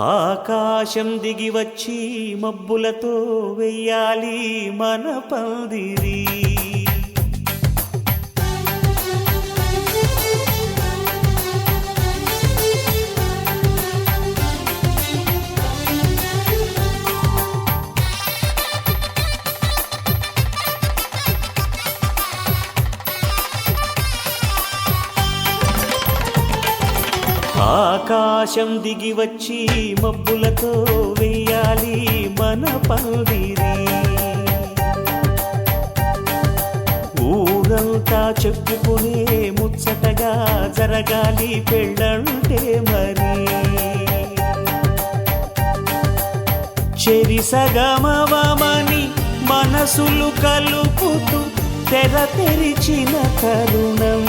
ఆకాశం దిగి వచ్చి మబ్బులతో వెయ్యాలి మన పందిరి. ఆకాశం దిగి వచ్చి మబ్బులతో వెయ్యాలి మన పందిరి. ఊరంతా చెప్పుకునే ముచ్చటగా జరగాలి పెళ్ళంటే మరి. చెరిసగమవమని మనసులు కలుపుతూ తెర తెరిచిన తరుణం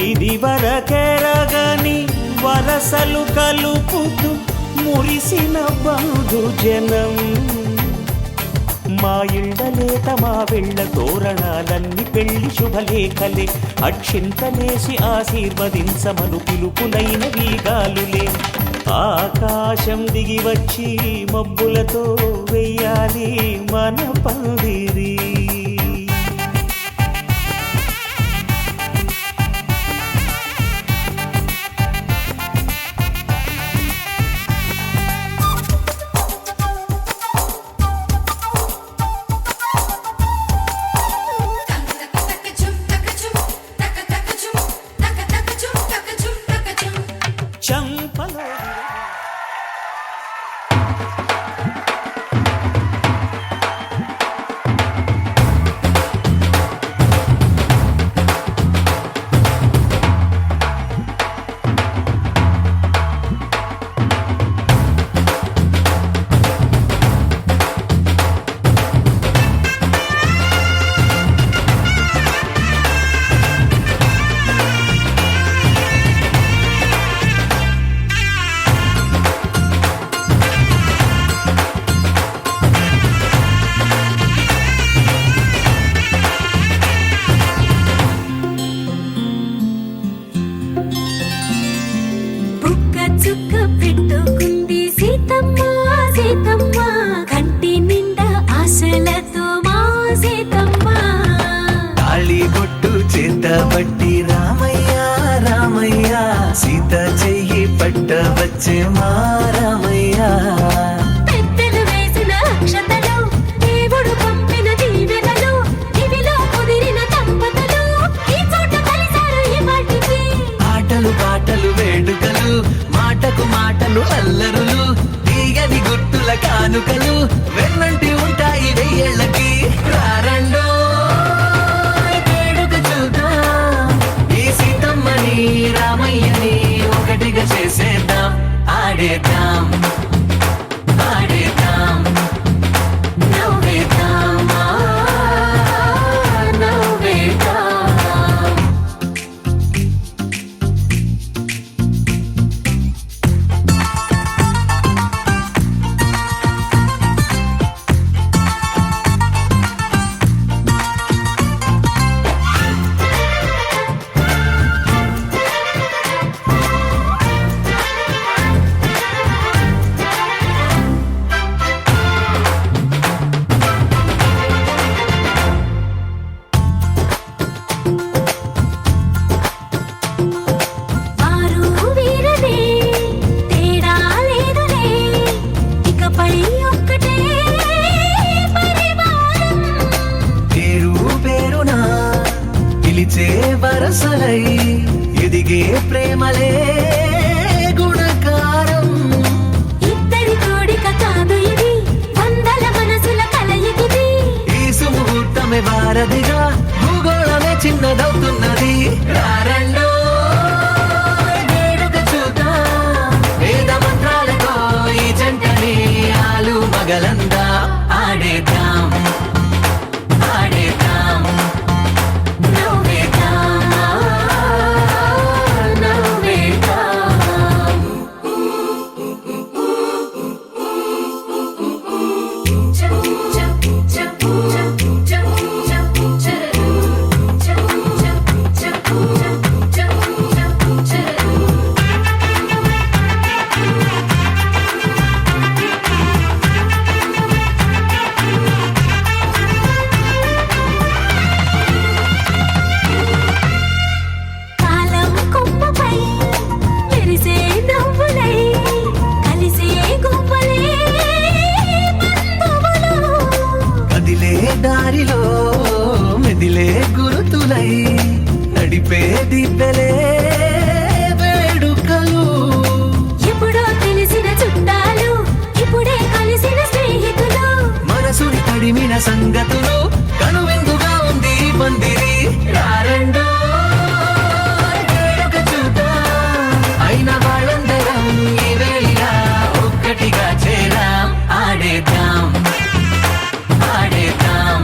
ఇది వరకెరగని వరసలు కలుపుతూ మురిసిన బంధుజనం. మా ఇళ్ళలేత మా వెళ్ళ తోరణాలన్నీ పెళ్లి శుభలేఖలే. అక్షింతలేసి ఆశీర్వదించమను పిలుపులైన వీగాలులే. ఆకాశం దిగి వచ్చి మబ్బులతో వెయ్యాలి మన పందిరి. బట్టి రామయ్య రామయ్య సీత చెయ్యి పట్ట వచ్చే మా రామయ్య. పెద్దలు వేసిన అక్షతలు దేవుడు పంపిన దీవెనలు ఇవిలో కుదిరిన దంపతులు ఈ చోట కలిసారు ఈ వాటికి. ఆటలు పాటలు వేడుకలు మాటకు మాటలు అల్లరులు తీయని గుర్తుల కానుకలు వెన్నంటి ఉంటాయి వెయ్యేళ్ళకి. రారండో రామయ్యని ఒకటిగా చేసేద్దాం. ఆడేద్దాం ఆడేద్దాం నవ్వేద్దాం నవ్వేద్దాం. సంగతులు కనువిందుగా ఉంది ఈ పందిరి రారండో వేడుక చూద్దాం అయిన వాళ్ళందరం ఈ వేళ ఒక్కటిగా చేరాం ఆడేద్దాం ఆడేద్దాం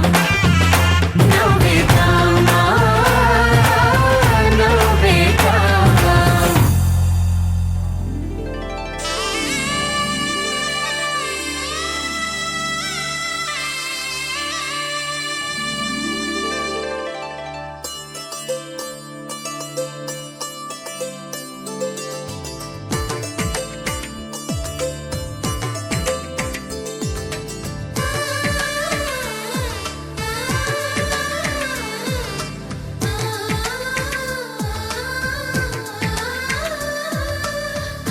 నవ్వేద్దాం నవ్వేద్దాం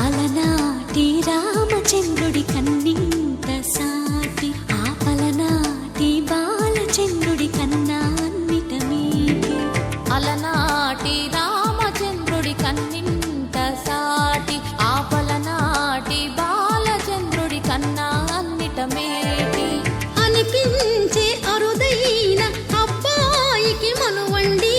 అలనాటి రామచంద్రుడి కన్నింత సాటి ఆపలనాటి బాలచంద్రుడి కన్నా అన్నిట మీటి అలనాటి రామచంద్రుడి కన్నింత సాటి ఆపలనాటి బాలచంద్రుడి కన్నా అన్నిట మేటి అనిపించే అరుదైన అబ్బాయికి మనువండి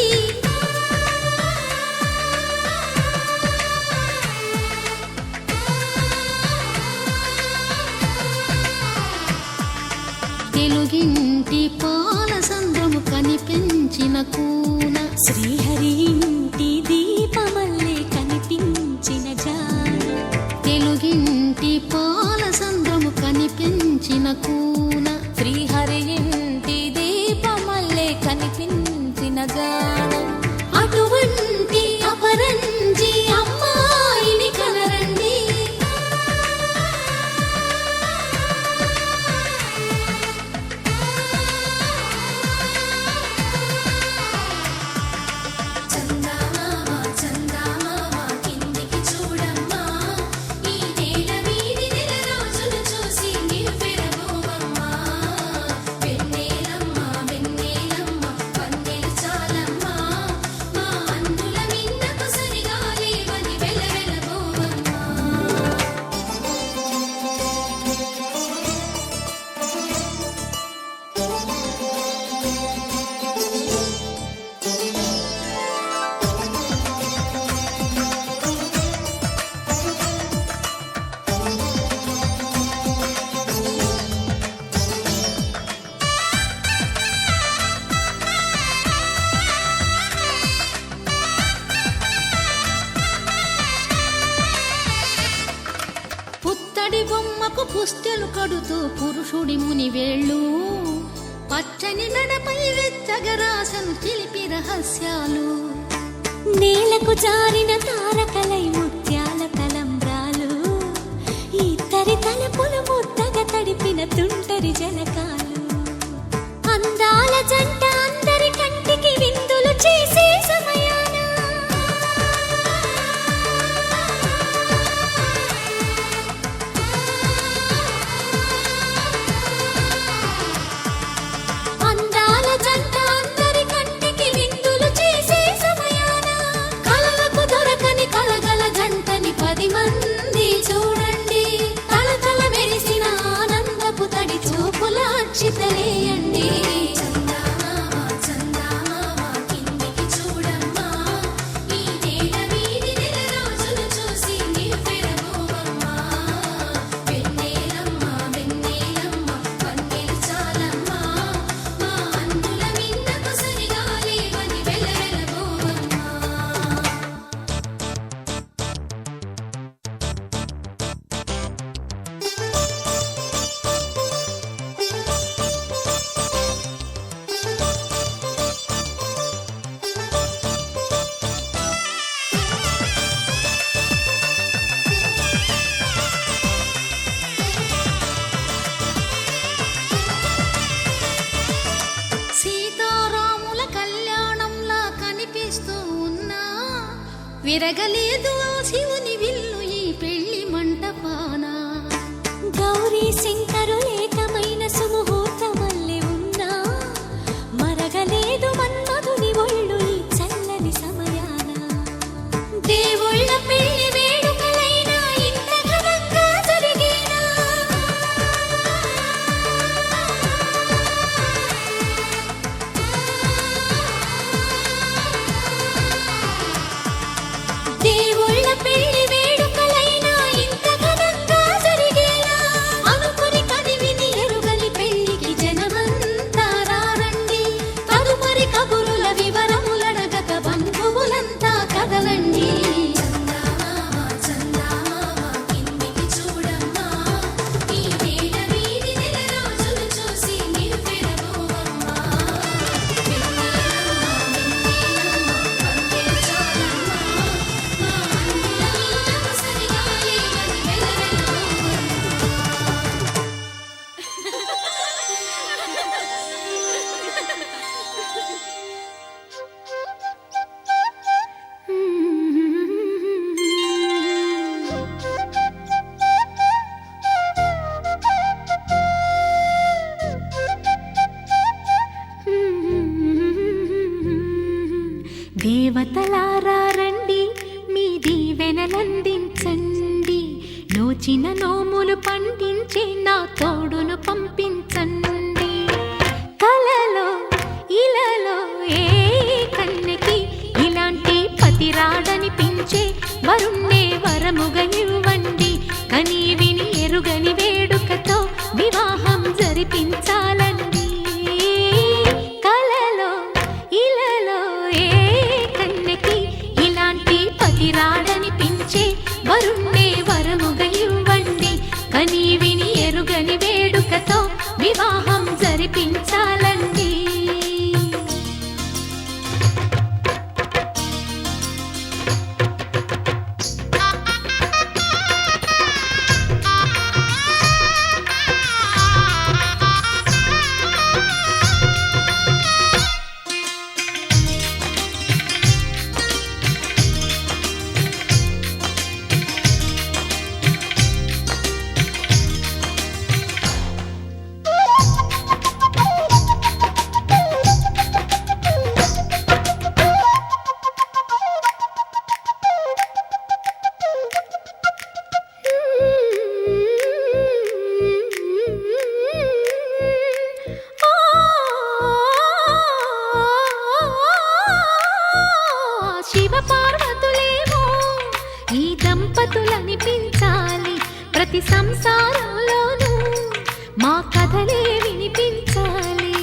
తెలుగింటి పాల సంద్రము కనిపించిన కూన శ్రీహరి ఇంటి దీపమల్లే కనిపించిన జాన తెలుగింటి పాల సంద్రము కనిపించిన కూన శ్రీహరి ఇంటి దీపమల్లే కనిపించిన గానం అటువంటి అపరంజి అమ్మాయిని కనరండి చందమామ చందమామ కిందికి చూడమ్మా ఈ నేల వీధి నెల రోజులు చూసి నివ్వెరబోవమ్మా వెన్నెలమ్మ వెన్నెలమ్మ పన్నెలు చాలమ్మా మా అందుల మిన్నకు సరిగా లేవని వెలవెలబోవమ్మా పుత్తడి బొమ్మకు పుస్తెలు కడుతూ పురుషుడి ముని వేళ్ళు పచ్చని నడపై వెచ్చగరాసను చిలిపి రహస్యాలు నేలకు జారిన తారకలై ముత్యాల తలంబ్రాలు ఇద్దరి తలపులు ముద్దగా తడిపిన తుంటరి జలకాలు అందాల జంట అందరి కంటికి విందులు చేసే సమయాన అందాల జంట అందరి కంటికి విందులు చేసే సమయాన కలలకు దొరకని కలగల జంటని 10 మంది చూడండి తలతల మెరిసిన ఆనందపు తడి చూపుల అక్షితలేయండి చందమామ చందమామ కిందికి చూడమ్మా ఈ నేల వీధి నెల రోజులు చూసి నివ్వెరబోవమ్మా వెన్నెలమ్మ వెన్నెలమ్మ పన్నెలు చాలమ్మా మా అందుల మిన్నకు సరిగా లేవని వెలవెలబోవమ్మా సీతారాముల కళ్యాణంలా కనిపిస్తూ ఉన్నా విరగలేదు ఆ శివుని విల్లు ఈ పెళ్లి మంటపాన గౌరీ శంకరు ఏకమైన సుముహూర్తమల్లె ఉన్నా మరగలేదు మన్మధుని ఒళ్ళు ఈ చల్లని సమయాన దేవుళ్ళ పెళ్లి వేడుకలైనా ఇంత ఘనంగా జరిగేనా నోచిన నోములు పండించే నా తోడును పంపించండి. కలలో ఇలలో ఏ కన్నెకి ఇలాంటి పతి రాడనిపించే వరుణ్ణే వరముగా ఇవ్వండి. కని విని ఎరుగని వేడుకతో వివాహం జరిపించాలండి. కలలో ఇలలో ఏ కన్నెకి ఇలాంటి పతి రాడనిపించే వరుణ్ణే వరముగా ఇవ్వండి. కని విని ఎరుగని వేడుకతో వివాహం జరిపించాలండి. శివ పార్వతులేమో ఈ దంపతులనిపించాలి. ప్రతి సంసారంలోనూ మా కథలే వినిపించాలి.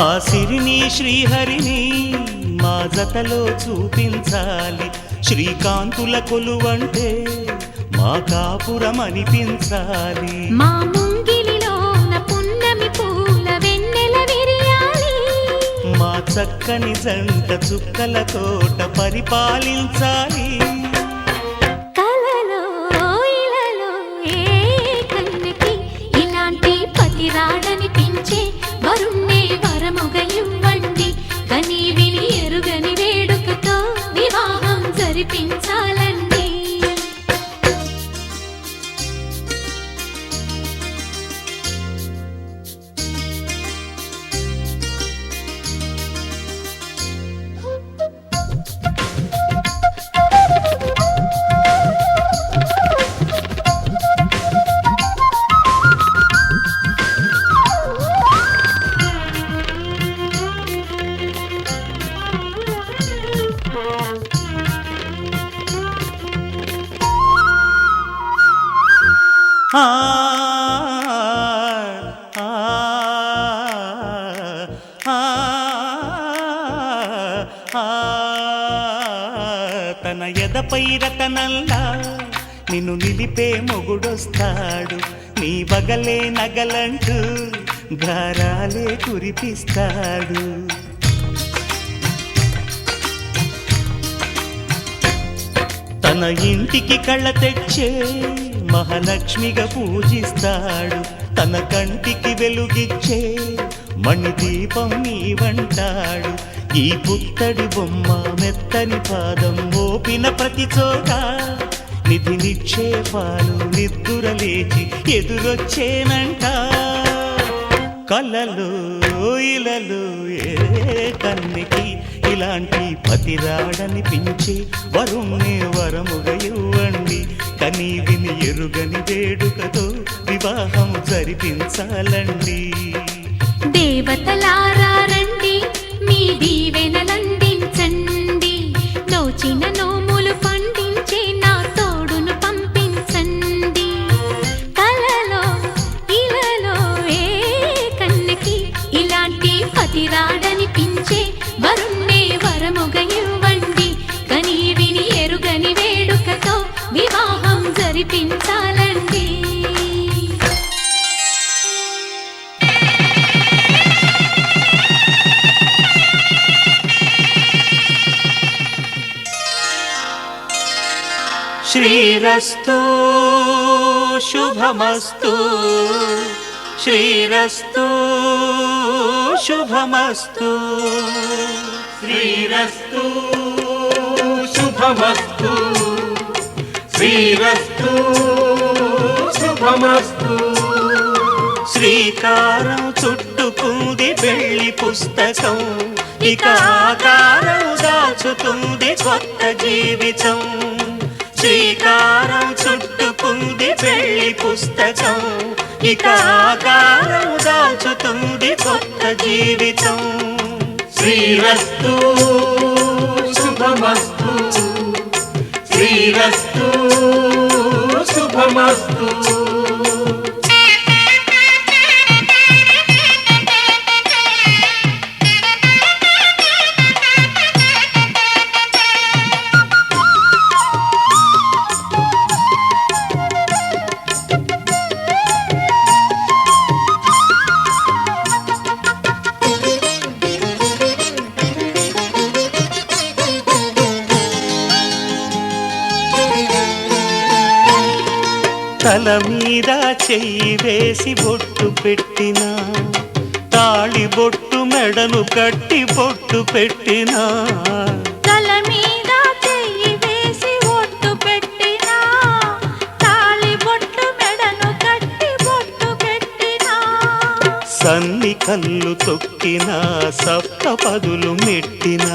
ఆ సిరిని శ్రీహరిని మా జతలో చూపించాలి. శ్రీకాంతుల కొలువంటే మా కాపురం అనిపించాలి. మా ముంగిలిలోన పున్నమి పూల వెన్నెల విరియాలి. మా చక్కని జంట చుక్కల తోట పరిపాలించాలి. కలలో ఇలలో ఏ కన్నెకి ఇలాంటి పతి రాడనిపించే వరుణ్ణే వరముగా ఇవ్వండి. కని విని ఎరుగని వేడుకతో వివాహం జరిపించాలండి. ఆ ఆ ఆ ఆ తన ఎదపై రతనల్లా నిన్ను నిలిపే మొగుడొస్తాడు. నీ బగలే నగలంటూ గారాలే కురిపిస్తాడు. తన ఇంటికి కళ్ళ తెచ్చే మహాలక్ష్మిగా పూజిస్తాడు. తన కంటికి వెలుగిచ్చే మణిదీపం నీవంటాడు. ఈ పుత్తడి బొమ్మ మెత్తని పాదం మోపిన ప్రతి చోట నిధి నిక్షేపాలు నిద్దురలేచి ఎదురొచ్చేనంట. కలలో ఇలలో ఏ కన్నెకి ఇలాంటి పతి రాడనిపించి వరుణ్ణే వరముగా ఇవ్వండి. కని విని ఎరుగని వేడుకతో వివాహం జరిపించాలండి. దేవతలారా రండి, మీ దీవెనలందించండి. నోచిన నోములు పండించే నా తోడును పంపించండి. కలలో ఇలలో ఏ కన్నెకి ఇలాంటి పతి రాడనిపించే వరుణ్ణే వరముగా ఇవ్వండి. కని విని ఎరుగని వేడుకతో వివాహం జరిపించాలండి. శ్రీరస్తు శుభమస్తు శ్రీరస్తు శుభమస్తు శ్రీరస్తు శుభమస్తు శ్రీరస్తు శుభమస్తు. శ్రీకారం చుట్టుకుంది పెళ్లి పుస్తకం ఇక ఆకారం దాచుతుంది కొత్త జీవితం. శ్రీకారం చుట్టుకుంది పెళ్లి పుస్తకం. ఇక ఆకారం దాచుతుంది కొత్త జీవితం. శ్రీరస్తు శుభమస్తు, శ్రీరస్తు శుభమస్తు. తల మీద చెయ్యి వేసి బొట్టు పెట్టినా, తాళి బొట్టు మెడను కట్టి బొట్టు పెట్టినా, తల మీద చెయ్యి వేసి ఒట్టు పెట్టినా, తాళి బొట్టు మెడను కట్టి బొట్టు పెట్టినా, సన్ని కళ్ళు తొక్కినా సప్త పదులు మెట్టినా,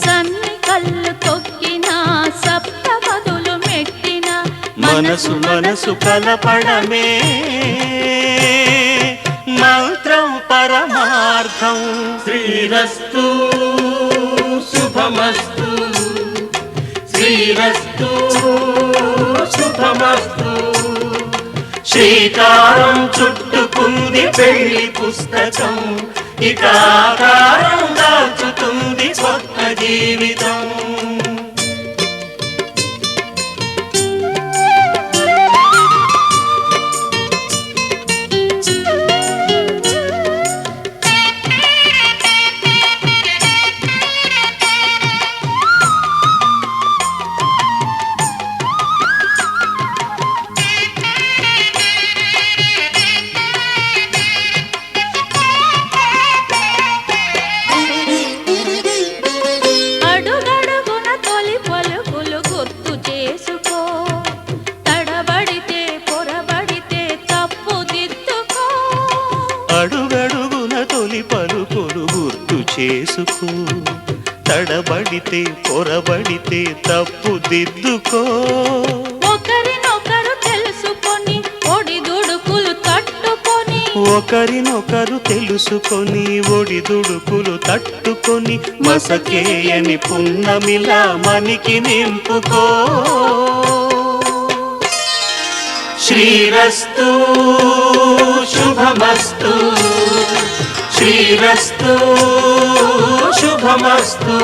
సన్ని కళ్ళు తొక్కినా సప్త పదులు మెట్టినా, మనసు మనసు కలపడమే మంత్రం పరమార్థం. శ్రీరస్తు శుభమస్తు, శ్రీరస్తు శుభమస్తు. శ్రీకారం చుట్టుకుంది పెళ్లి పుస్తకం. ఇక ఆకారం దాచుతుంది కొత్త జీవితం. అడుగడుగున తొలి పలుకులు గుర్తు చేసుకో, తడబడితే పొరబడితే తప్పు దిద్దుకో. అడుగడుగున తొలి పలుకులు గుర్తు చేసుకో, తడబడితే పొరబడితే తప్పు దిద్దుకో. ఒకరినొకరు తెలుసుకొని ఒడిదుడుకులు తట్టుకొని, ఒకరినొకరు తెలుసుకొని ఒడిదుడుకులు తట్టుకొని, మసకేయని పున్నమిలా మనికి నింపుకో. శ్రీరస్తు శుభమస్తు, శ్రీరస్తు శుభమస్తు.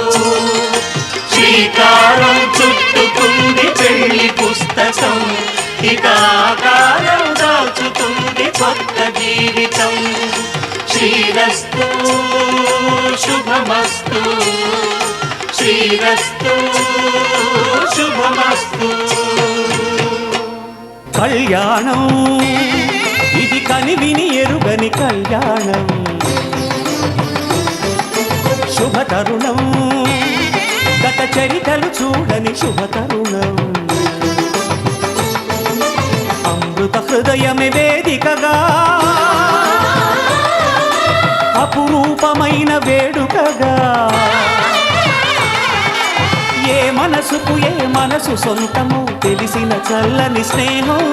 శ్రీకారం చుట్టుకుంది పెళ్లి పుస్తకం. ఇక ఆకారం దాచుతుంది కొత్త జీవితం. శ్రీరస్తు శుభమస్తు, శ్రీరస్తు శుభమస్తు. కళ్యాణం ఇది కనివిని ఎరుగని కళ్యాణం. శుభతరుణం గత చరితలు చూడని శుభతరుణం. అమృత హృదయమే వేదికగా, అపురూపమైన వేడుకగా. ఏ మనసుకు ఏ మనసు సొంతము తెలిసిన చల్లని స్నేహం.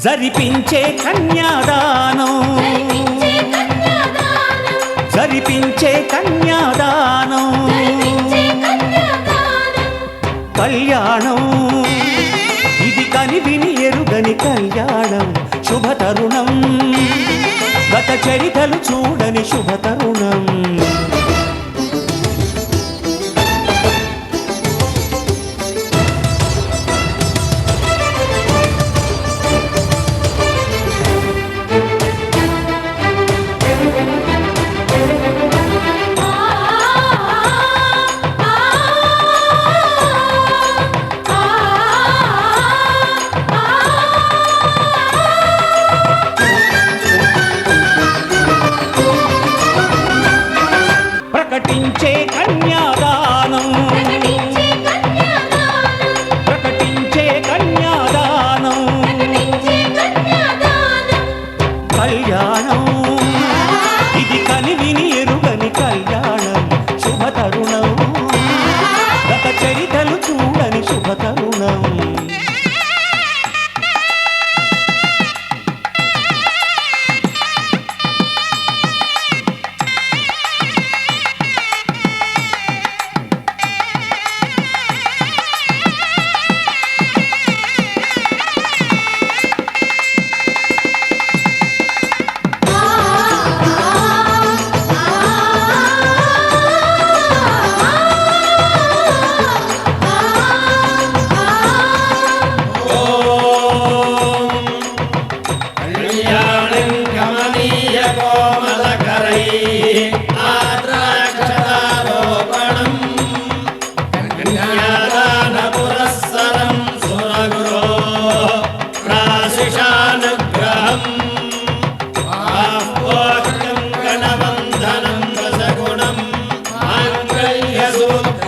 జరిపించే కన్యాదానం, జరిపించే కన్యాదానం. కళ్యాణం ఇది కనివిని ఎరుగని కళ్యాణం. శుభతరుణం గత చరితలు చూడని శుభతరుణం. ప్రకటించే కన్యాదానం, ప్రకటించే కన్యాదానం. కళ్యాణం ఇది కనివిని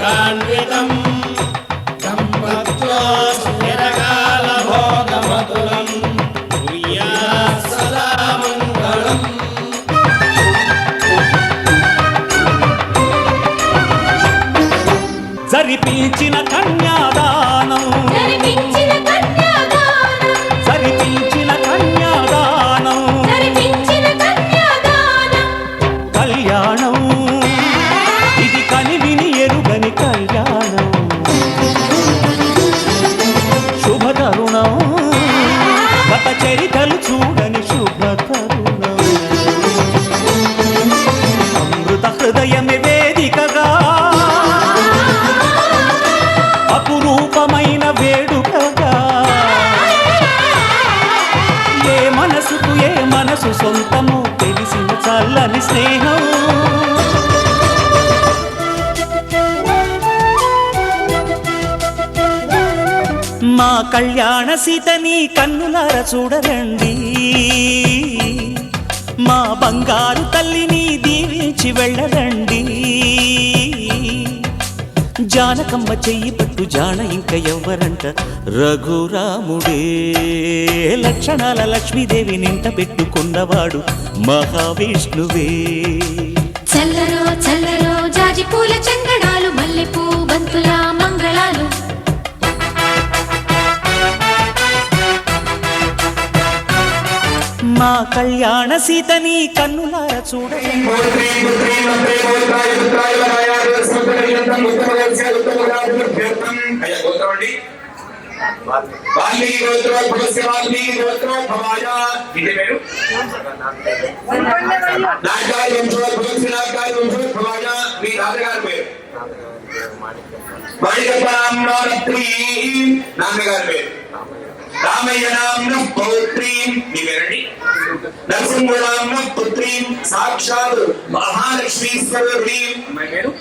సుఖాన్వితం సంపత్తో స్థిరకాల భోగమతులం కుర్యాత్ సదా మంగళం. జరిపించిన కన్యాదానం జరిపించిన కన్యాదానం జరిపించిన కన్యాదానం జరిపించిన కన్యాదానం కళ్యాణం ఇది కనివిని ఎరుగని కళ్యాణం శుభతరుణం గత చరితలు చూడని శుభతరుణం అమృత హృదయమే వేదికగా అపురూపమైన వేడుకగా ఏ మనసుకు ఏ మనసు సొంతమో తెలిసిన చల్లని స్నేహం మా కళ్యాణ సీతని కన్నులార చూడరండి మా బంగారు తల్లిని దీవించి వెళ్ళరండి జానకమ్మ చెయ్యి పట్టు జాన ఇంక ఎవ్వరంట రఘురాముడే లక్షణాల లక్ష్మీదేవి నింట పెట్టుకున్నవాడు మహావిష్ణువే చల్లరో చల్లరో జాజి పూల చంగడాలు మల్లెపూ బంతుల మంగళాలు మా కళ్యాణ సీతని కన్నులార చూడండి రామయ్య నామ్న పౌత్రీం మీ పేరండి నరసింహనామ్న పుత్రీం సాక్షాత్ మహాలక్ష్మీశ్వరీం మీ పేరు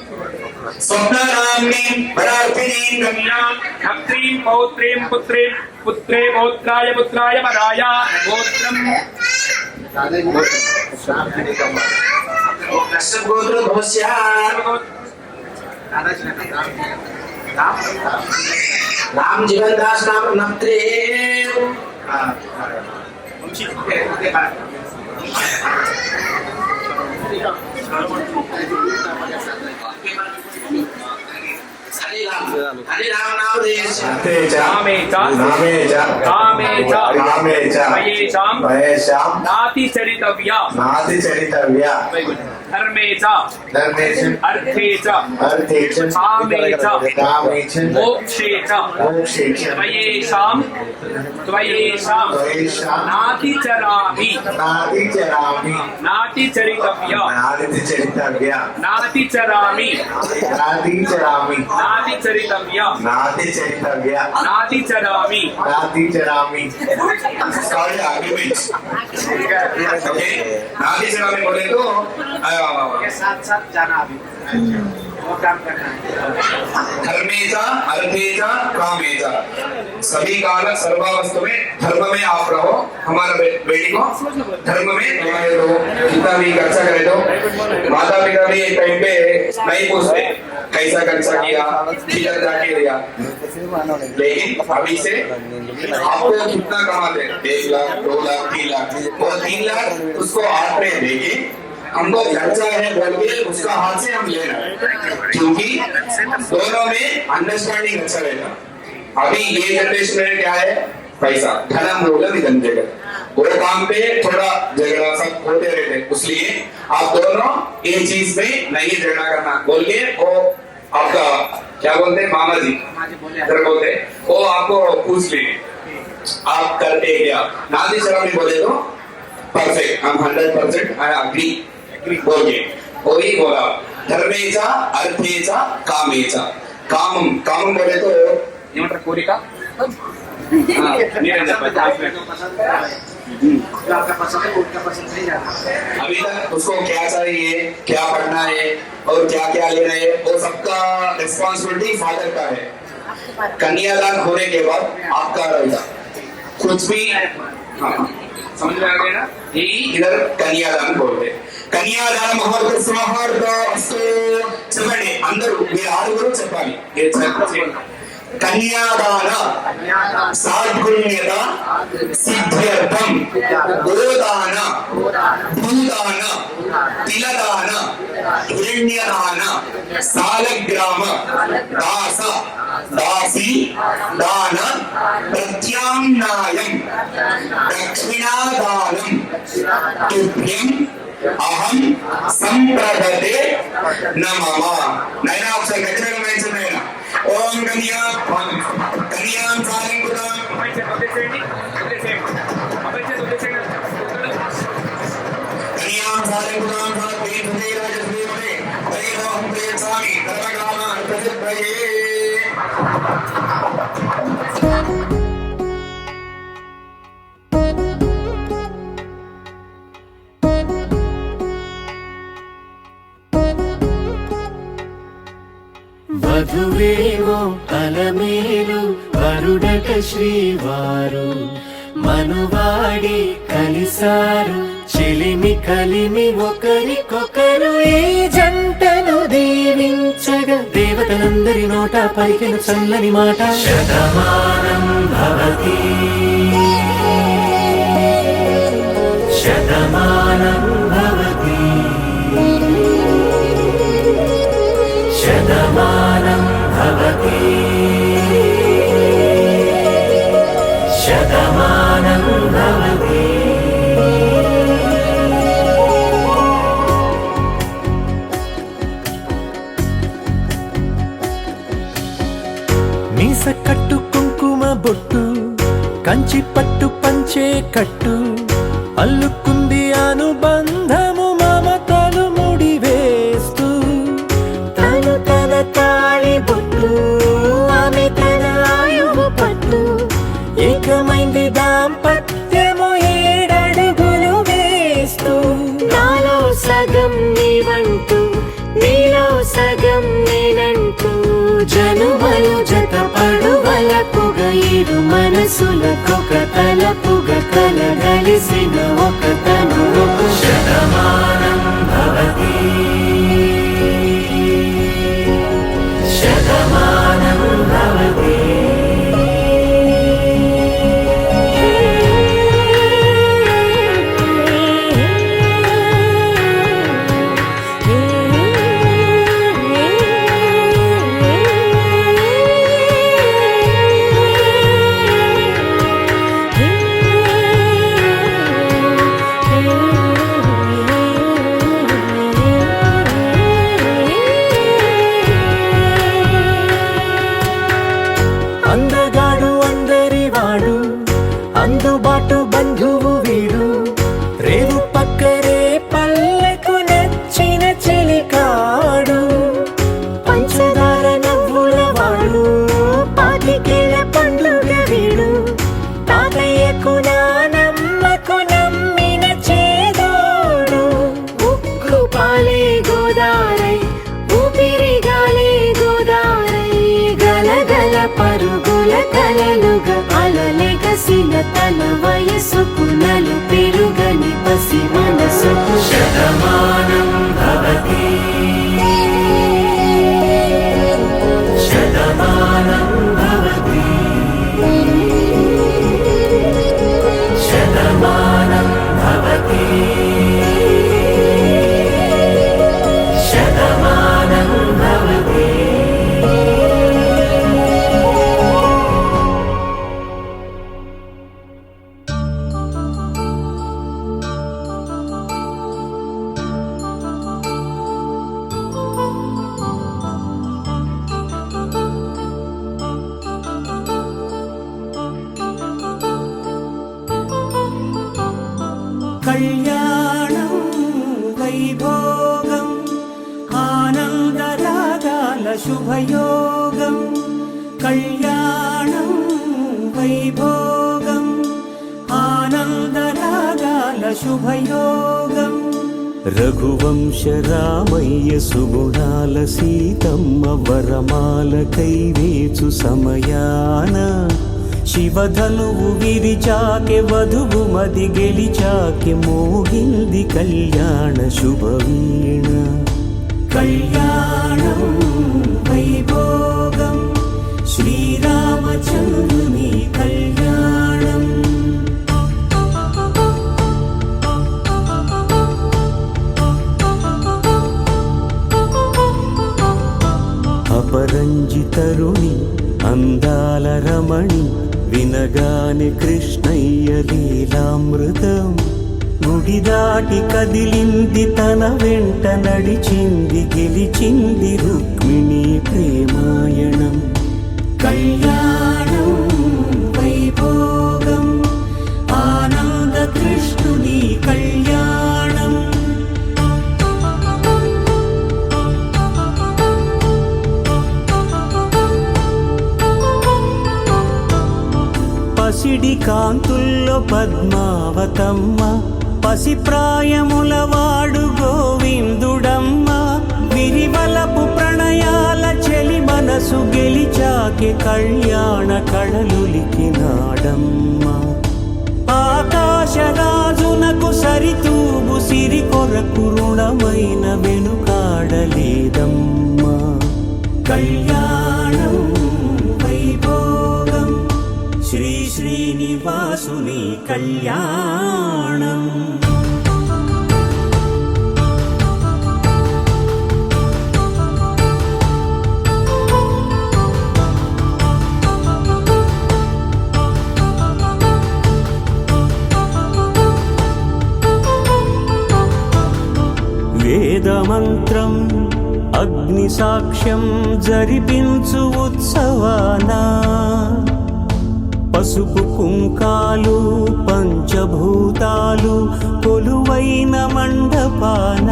స్వప్నానామ్ని పరార్పిణీం గమ్యాం నప్త్రీం పౌత్రీం పుత్రీం పుత్రే పౌత్రాయ పుత్రాయ పరాయ గోత్రం గోత్ర భవస్య राम जीवन दास नाम नप्त्रे हरे राम नाम देश रामे च कामे च मयेषां नाति चरितव्या धर्मे च अर्थे च कामे च मोक्षे च त्वयेषां नाति चरामि नाति चरितव्या नाति चरामि नाति चरितव्या नाति चरामि सॉरी आर्गुमेंट ओके नाति चरामि बोले तो साथ साथ जाना अभी वो काम करना है धर्मेचा अर्थेचा कामेचा सभी काल सर्वावस्था में धर्म में आप रहो हमारा बेटी को धर्म में लगाए दो जितना भी खर्चा करे दो माता पिता भी एक टाइम पे नहीं पूछते कैसा खर्चा किया किधर जाके दिया लेकिन अभी से आपको कितना कमाते 1 लाख 2 लाख 3 लाख और 3 लाख उसको 8 में देगी हमको खर्चा है बोल के उसका हाथ से हम ले रहे हैं क्योंकि दोनों में अंडरस्टैंडिंग अच्छा रहेगा अभी ये जनरेशन में क्या है पैसा धनम रोग निधन जगत वो काम पे थोड़ा झगड़ा सब होते रहते इसलिए आप दोनों ये चीज में नहीं झगड़ा करना बोल के वो आपका क्या बोलते हैं मामा जी इधर बोलते वो आपको पूछ लिए आप करते क्या नादी शराबी बोले तो परफेक्ट हम 100% आई अग्री बोल के वही बोला धर्मेचा अर्थेचा कामेचा कामम कामम बोले तो ఏమంటారు కోరిక మీరేం చెప్పండి अभी तक उसको क्या चाहिए क्या पढ़ना है और क्या क्या लेना है वो सबका रिस्पॉन्सिबिलिटी फादर का है कन्यादान होने के बाद आपका रहेगा कुछ भी हाँ, समझ में आ गया ना यही इधर कन्यादान बोलते కన్యాదాన ముహూర్త ముహూర్తస్తు. చెప్పండి అందరూ, మీరు ఆరుగురు చెప్పాలి. కన్యాదాన సాద్గుణ్యత సిద్ధ్యర్థం గోదాన భూదాన తిలదాన హిరణ్యదాన సాలగ్రామ దాస దాసి దాన ప్రత్యామ్నాయం దక్షిణాదానం తుభ్యం అహం సంప్రదతే నమః. నైనా ఒకసారి గట్టిగా వేయించండి. ఓం కన్యాం సాలంకృతం కన్యాం సాలంకృతం రాజశ్రీమణి వైరోహం ప్రియస్వామి కర్మకామాన్ ప్రసిద్ధయే. వధువేవో అలమేలు వరుడట శ్రీవారు మనువాడి కలిసారు చెలిమి కలిమి ఒకరికొకరు ఈ జంటను దీవించగా దేవతలందరి నోట పలికిన చల్లని మాట శతమానం భవతి శతమానం భవతి శతమానం భవతి శతమానం భవతి. మీస కట్టు కుంకుమ బొట్టు కంచి పట్టు పంచే కట్టు అల్లుకుంది అనుబంధము మమతలు ముడివేస్తూ తను తన తాళి బొట్టు ఆమె తన ఆయువు పట్టు ఏకమైంది దాంపత్యము 7 అడుగులు వేస్తూ నాలో సగం నీవంటూ నీలో సగం నేనంటూ జనుమలు జత పడువలపుగా ఇరు మనసులకొక తలపుగా కలగలిసిన ఒక తను శతమానం భవతి శతమానం భవతి. అందగాడు అందరివాడు అందుబాటు బంధువు వీడు రేవు పక్కరే పల్లెకు నచ్చిన చెలికాడు పంచదార నవ్వుల వాడు పాతికేల పండుగ వీడు తాతయ్యకు నానమ్మకు నమ్మిన చేదోడు ఉక్కు పాలే గోదారై ఊపిరిగాలే గోదారై గలగల పరుగుల కలలుగా అలలెగసిన తన వయసుకు నలు పెరుగని పసి మనసుకు శతమానం భవతి శతమానం భవతి శతమానం భవతి శతమానం భవతి. కళ్యాణం వైభోగం ఆనందరాగాల శుభయోగం కళ్యాణం వైభోగం ఆనందరాగాల శుభయోగం రఘువంశ రామయ్య సుగుణాల సీతమ్మ వరమాల కైవేచు సమయాన శివధనువు విరిచాకె వధువు మది గెలిచాకె మోగింది కళ్యాణ శుభవీణ. కళ్యాణం వైభోగం శ్రీరామచంద్రుని కళ్యాణం. అపరంజి తరుణి అందాల రమణి వినగానే కృష్ణయ్య లీలామృతం. గుడి దాటి కదిలింది తన వెంట నడిచింది గెలిచింది రుక్మిణి ప్రేమాయణం. కళ్యాణం వైభోగం ఆనంద కృష్ణుని కళ్యాణం. పసిడి కాంతుల్లో పద్మావతమ్మ పసిప్రాయముల వాడు గోవిందుడమ్మ. విరివలపు ప్రణయాల చెలి మనసు గెలిచాకె కళ్యాణ కళలులికినాడమ్మ. ఆకాశరాజునకు సరితూగు సిరి కొరకు రుణమైన వెనుకాడలేదమ్మ. కళ్యాణం వైభోగం శ్రీ శ్రీనివాసుని కళ్యాణం. వేదమంత్రం అగ్ని సాక్ష్యం జరిపించు ఉత్సవానా. పసుపు కుంకాలు పంచభూతాలు కొలువైన మండపాన.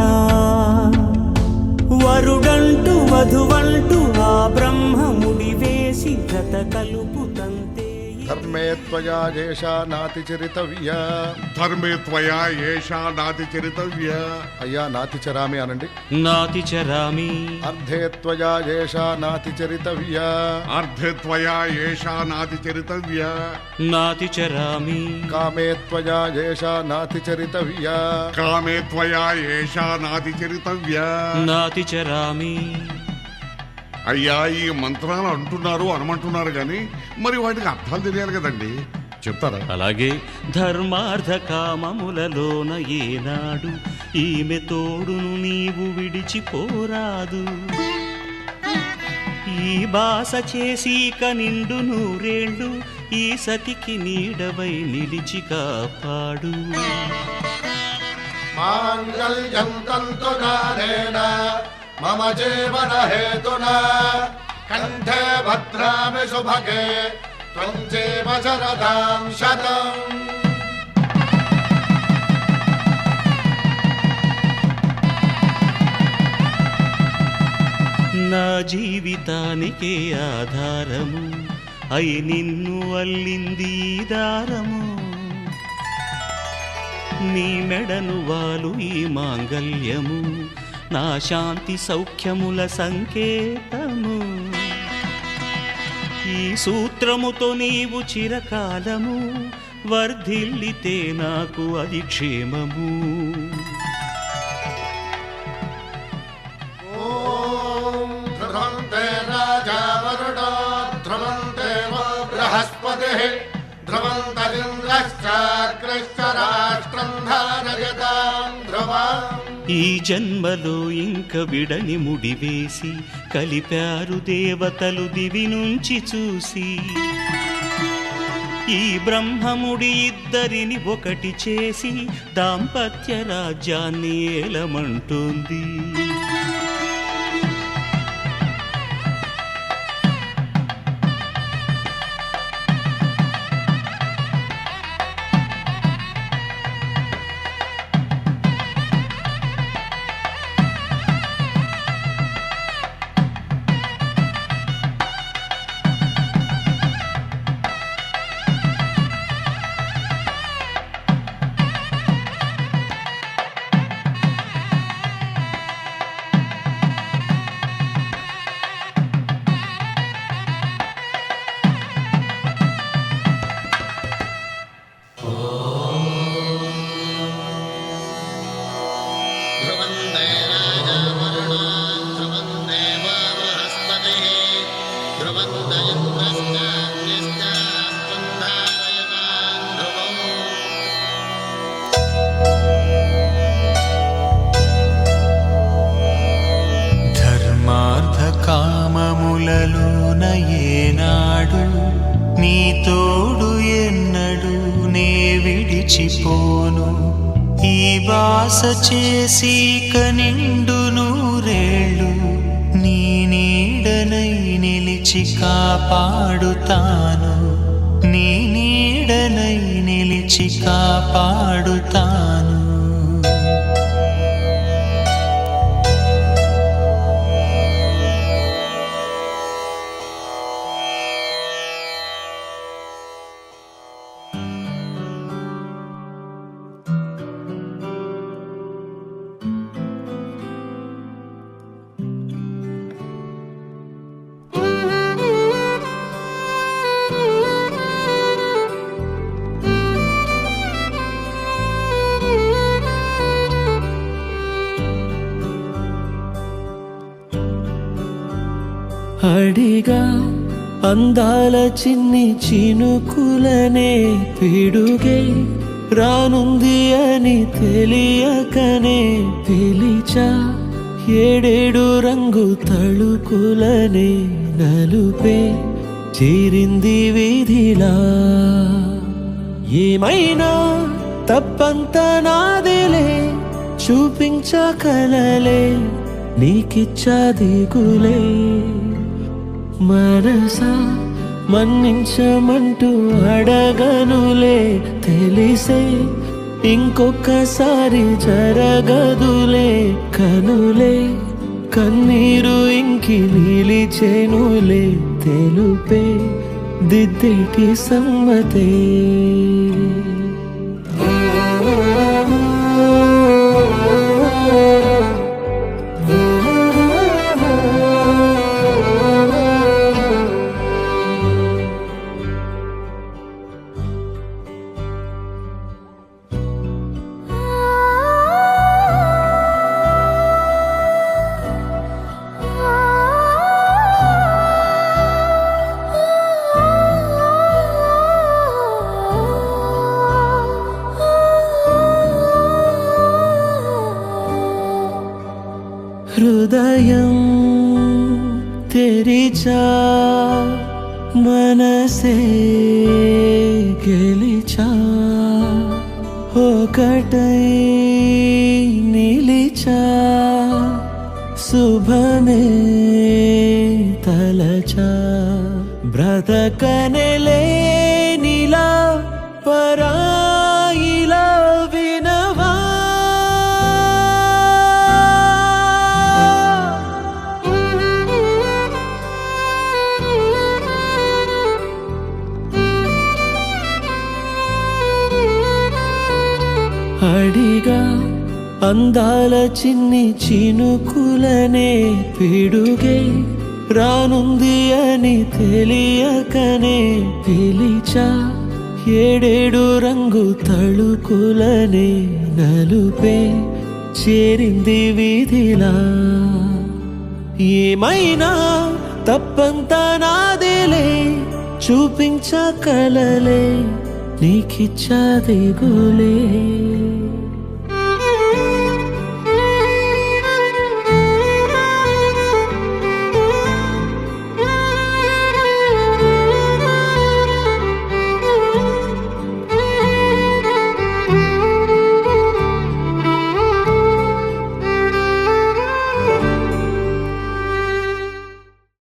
వరుడంటూ వధువంటూ ఆ బ్రహ్మముడి వేసి గత కలుపుతంతే. ధర్మే త్వయా ఏషా నాతి చరితవ్య. ధర్మే త్వయా ఏషా నాతి చరితవ్య. అయ్యా నాతి చరామి అనండి. నాతి చరామి. అర్ధే త్వయా ఏషా నాతి చరితవ్య. అర్ధే త్వయా ఏషా నాతి చరితవ్య. నాతి చరామి. కామే త్వయా ఏషా నాతి చరితవ్య. కామే త్వయా ఏషా నాతి చరితవ్య. నాతి చరామి. అయ్యా ఈ మంత్రాలు అంటున్నారు అనమంటున్నారు కానీ మరి వాటికి అర్థాలు తెలియాలి కదండి, చెప్తారా? అలాగే ధర్మార్థ కామములలోన ఏనాడు ఈమె తోడును నీవు విడిచిపోరాదు. ఈ బాస చేసి నిండు నూరేళ్ళు ఈ సతికి నీడవై నిలిచి కాపాడు. మాంగళ్యం తంతునారేణ మమ జీవన హేతునా కంఠే భద్రామి శుభగే త్వం జీవ శరదాం శతం. నా జీవితానికే ఆధారము అయి నిన్ను అల్లింది దారము. నీ మెడను వాలు ఈ మాంగల్యము నా శాంతి సౌఖ్యముల సంకేతము. ఈ సూత్రముతో నీవు చిరకాలము వర్ధిల్లితే నాకు అది క్షేమము. ఓం ధ్రువంతే రాజా వరుడో ధ్రువంతే బృహస్పతిః ధ్రువంతరింద్రశ్చాగ్రశ్చ రాష్ట్రం ధారయతాం ధ్రువం. ఈ జన్మలో ఇంక విడని ముడివేసి కలిపారు దేవతలు దివి నుంచి చూసి. ఈ బ్రహ్మముడి ఇద్దరిని ఒకటి చేసి దాంపత్య రాజ్యాన్ని ఏలమంటోంది. ఇలలోన ఏనాడు నీ తోడు ఎన్నడు నే విడిచిపోను ఈ బాస చేసి కనిండు నూరేళ్ళు నీ నీడనై నిలిచి కాపాడుతాను నీ నీడనై నిలిచి కాపాడుతాను అడిగా అందాల చిన్ని చినుకులనే పిడుగే రానుంది అని తెలియకనే పిలిచా ఏడేడు రంగు తళుకులనే నలుపే చేరింది వీధిలా ఏమైనా తప్పంత నాదిలే చూపించకలలే నీకిచ్చా దిగులే మనసా మన్నించమంటూ అడగనులే తెలిసే ఇంకొకసారి జరగదులే కనులే కన్నీరు ఇంకి నిలిచేనులే తెలుపే దిద్దేటి సమ్మతే హృదయం తెరిచా మనసే గెలిచా ఒకటై నిలిచా శుభమే తలచా బ్రతకనెలే నీలా పరాయిలా వినవా అడిగా అందాల చిన్ని చినుకులనే పిడుగే రానుంది అని తెలియకనే పిలిచా ఏడేడు రంగు తళుకులనే నలుపే చేరింది వీధిలా ఏమైనా తప్పంత నాదిలే చూపించకలలే నీకిచ్చా దిగులే